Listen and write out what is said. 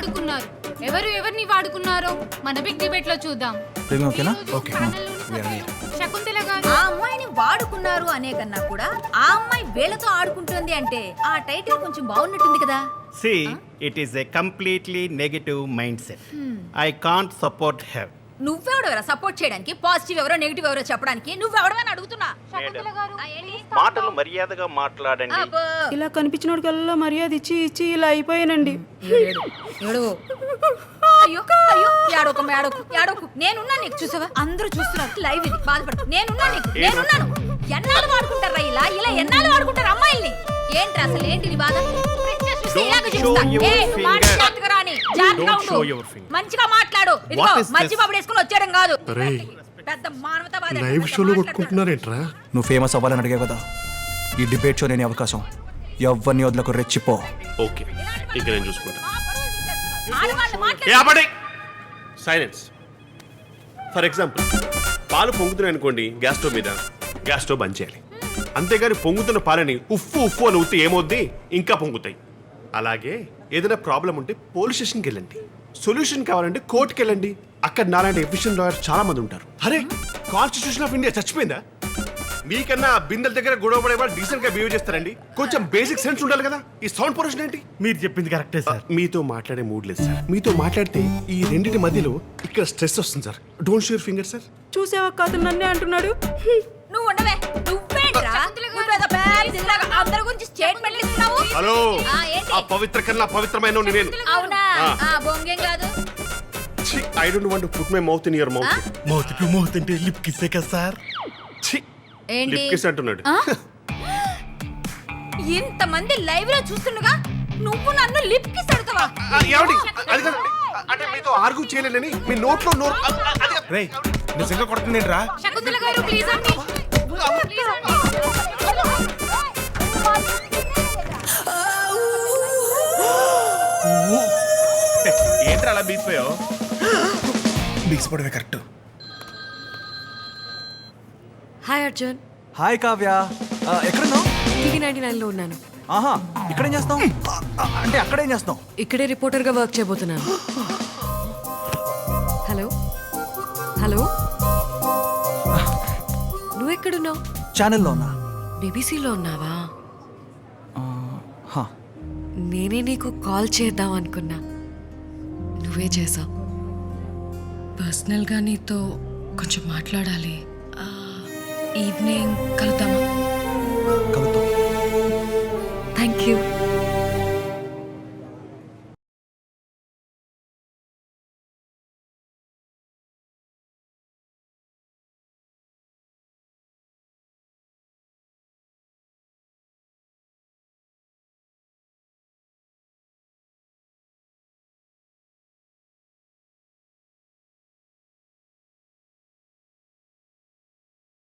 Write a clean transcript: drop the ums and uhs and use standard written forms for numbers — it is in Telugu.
వాడుకున్నారు. ఎవరు ఎవరిని వాడుకున్నారో మన బిగ్ డిబేట్ లో చూద్దాం. శకుంతల గారు, ఆ అమ్మాయిని వాడుకున్నారు అనే కన్నా కూడా ఆ అమ్మాయి వీళ్ళతో ఆడుకుంటుంది అంటే ఆ టైటిల్ కొంచెం బాగున్నట్టుంది కదా. See, it is a completely negative mindset. I can't support her. నువ్వెవడవరా సపోర్ట్ చేయడానికి? పాజిటివ్ ఎవరో నెగిటివ్ ఎవరో చెప్పడానికి నువ్వెవడవని అడుగుతున్నా. శకుంతల గారు, మాటలు మర్యాదగా మాట్లాడండి. అబ్బో. ఇలా కనిపించినోడికల్లా మర్యాద ఇచ్చి ఇచ్చి ఇలా అయిపోయానండి. ఏడు. అయ్యో అయ్యో ఏడోకమ్మ ఏడోకు. నేనున్నా నీకు, చూసావా అందరూ చూస్తున్నారు లైవ్ ఇది. బాధపడు. నేనున్నాను. ఎన్నాళ్ళు వాడుకుంటారా ఇలా ఎన్నాళ్ళు వాడుకుంటారు అమ్మాయిల్ని? ఏంట్రా అసలు ఏంటి నీ బాధ? మంచిగా మాట్లాడు. మంచి బాబు వేసుకుని వచ్చేయడం కాదు. పెద్ద మానవతావాది. లైవ్ షోలో కొట్టుకుంటున్నారేంట్రా? నువ్వు ఫేమస్ అవ్వాలని అడిగావు కదా, ఈ డిబేట్ షో నేను అవకాశం. ఎవరిని వదలకు, రెచ్చిపో. ఓకే, ఇక నేను చూసుకుంటా. ఆడవాళ్ళు మాట్లాడు. సైలెన్స్. ఫర్ ఎగ్జాంపుల్, పాలు పొంగుతున్నాయి అనుకోండి గ్యాస్ స్టవ్ మీద, గ్యాస్ స్టవ్ బంద్ చేయాలి. అంతేగాని పొంగుతున్న పాలని ఉఫ్ఫు అని ఊతే ఏమవుద్ది, ఇంకా పొంగుతాయి. అలాగే ఏదైనా ప్రాబ్లం ఉంటే పోలీస్ స్టేషన్కి వెళ్ళండి. సొల్యూషన్ కావాలంటే కోర్టుకి వెళ్ళండి. అక్కడ నాలాంటి ఎఫిషియెంట్ లాయర్ చాలా మంది ఉంటారు. అరే, కాన్స్టిట్యూషన్ ఆఫ్ ఇండియా చచ్చిపోయిందా? మీకన్నా బిందెల దగ్గర గొడవ పడే వాళ్ళు డీసెంట్ గా బిహేవ్ చేస్తారండి. కొంచెం బేసిక్ సెన్స్ ఉండాలి కదా. ఈ సౌండ్ పొల్యూషన్ ఏంటి? మీరు చెప్పింది కరెక్టే సార్. మీతో మాట్లాడే మూడ్ లేదు సార్. మీతో మాట్లాడితే ఈ రెండింటి మధ్యలో ఇక్కడ స్ట్రెస్ వస్తుంది sir. Don't show your finger sir. చూసావా కాదు నన్నే అంటున్నాడు. నువ్వు ఉండవే. నువ్వేంట్రా? నువ్వేదో పెద్ద ఇలాగా అందరి గురించి స్టేట్మెంట్లు ఇస్తున్నావు. హలో, ఏంటి? ఆ పవిత్ర కన్నా పవిత్రమైన నేను. అవునా? బొంగేం కాదు. I don't want to put my mouth in your mouth. Mouth to mouth అంటే లిప్ కిస్సే కదా సార్. ఏంటి లిప్ కిస్ అంటున్నాడు. ఇంతమంది లైవ్ లో చూస్తుండగా నువ్వు నన్ను లిప్ కిస్ అడుగుతావా? ఏమండి? అది కాదు. అంటే మీతో ఆర్గ్యూ చేయలేనని మీ నోట్లో నోరు. రేయ్, నిజంగా కొడుతుందేంట్రా? శకుంతల గారు ప్లీజ్ అండి. ఏంట్రా అలా బీసిపోయావు? బీసిపోవడమే correct. Hi Arjun. Hi Kavya, ఎక్కడున్నావు? టీవీ 99 లో ఉన్నాను. ఆహా, ఇక్కడేం చేస్తావు? అంటే అక్కడేం చేస్తావు? ఇక్కడే రిపోర్టర్ గా వర్క్ చేయబోతున్నాను. హలో హలో, నువ్వెక్కడున్నావు? ఛానల్లో ఉన్నా. బీబీసీలో ఉన్నావా? హా. నేనే నీకు కాల్ చేద్దాం అనుకున్నా, నువ్వే చేసావు. పర్సనల్గా నీతో కొంచెం మాట్లాడాలి. ఈవినింగ్ కలుద్దామా? కలుద్దాం. Thank you.